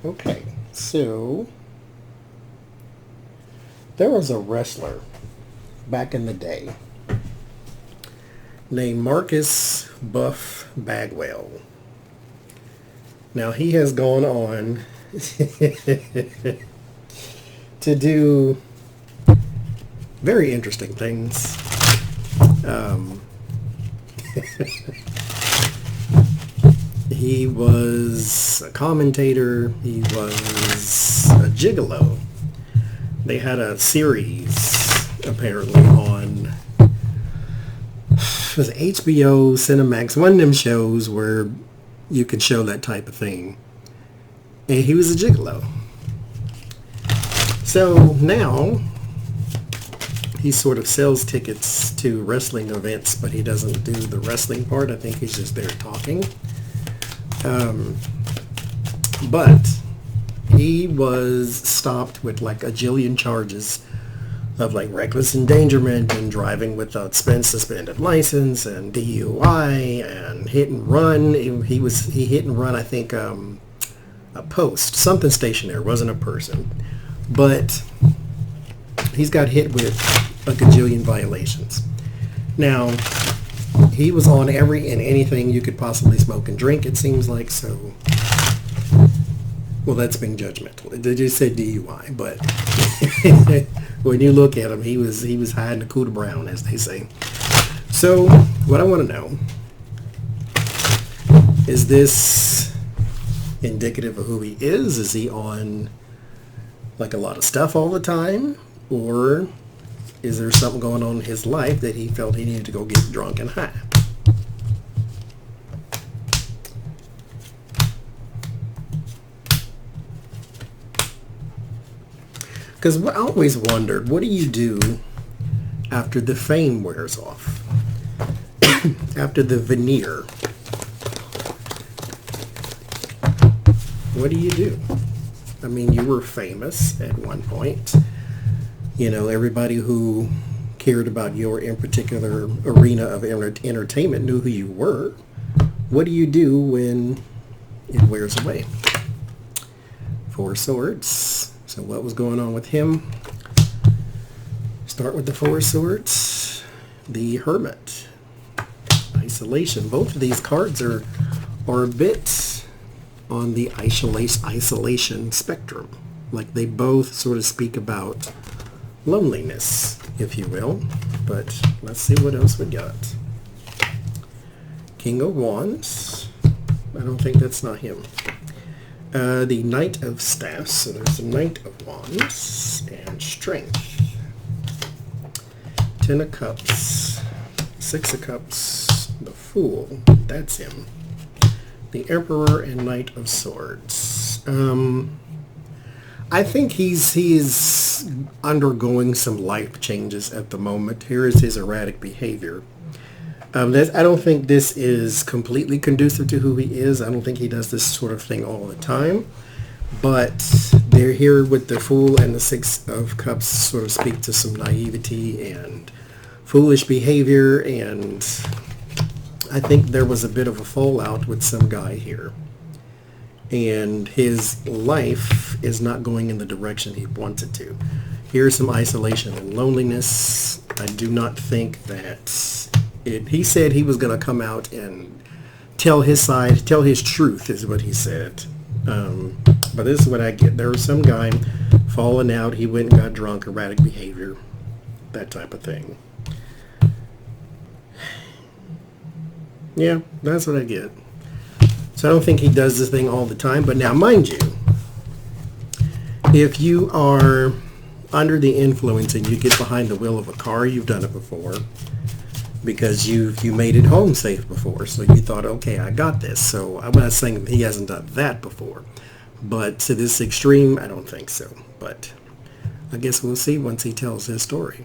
Okay, so there was a wrestler back in the day named Marcus Buff Bagwell. Now he has gone on to do very interesting things. He was a commentator. He was a gigolo. They had a series apparently on was it HBO, Cinemax, one of them shows where you can show that type of thing. And he was a gigolo. So now he sort of sells tickets to wrestling events, but he doesn't do the wrestling part. I think he's just there talking. But he was stopped with like a jillion charges of like reckless endangerment and driving without suspended license and DUI and hit and run. He hit and run, I think, a post, something stationary, wasn't a person, but he's got hit with a gajillion violations. Now, he was on every and anything you could possibly smoke and drink, it seems like, so, well, that's being judgmental. They just said DUI, but when you look at him, he was hiding a coup de brown, as they say. So, what I want to know, is this indicative of who he is? Is he on, like, a lot of stuff all the time? Or is there something going on in his life that he felt he needed to go get drunk and high? Because I always wondered, what do you do after the fame wears off? After the veneer? What do you do? I mean, you were famous at one point. You know, everybody who cared about your in particular arena of entertainment knew who you were. What do you do when it wears away? Four Swords. So what was going on with him? Start with the Four Swords. The Hermit. Isolation. Both of these cards are a bit on the isolation spectrum. Like they both sort of speak about loneliness, if you will. But let's see what else we got. King of Wands. I don't think that's not him. The Knight of Staffs. So there's the Knight of Wands and Strength. Ten of Cups. Six of Cups. The Fool. That's him. The Emperor and Knight of Swords. I think he's undergoing some life changes at the moment. Here is his erratic behavior. I don't think this is completely conducive to who he is. I don't think he does this sort of thing all the time. But they're here with the Fool and the Six of Cups sort of speak to some naivety and foolish behavior. And I think there was a bit of a fallout with some guy here. And his life is not going in the direction he wants it to. Here's some isolation and loneliness. I do not think that he said he was going to come out and tell his side, tell his truth is what he said. But this is what I get. There was some guy falling out. He went and got drunk, erratic behavior, that type of thing. Yeah, that's what I get. So I don't think he does this thing all the time. But now, mind you, if you are under the influence and you get behind the wheel of a car, you've done it before. Because you made it home safe before, so you thought, okay, I got this. So I'm not saying he hasn't done that before, but to this extreme, I don't think so. But I guess we'll see once he tells his story.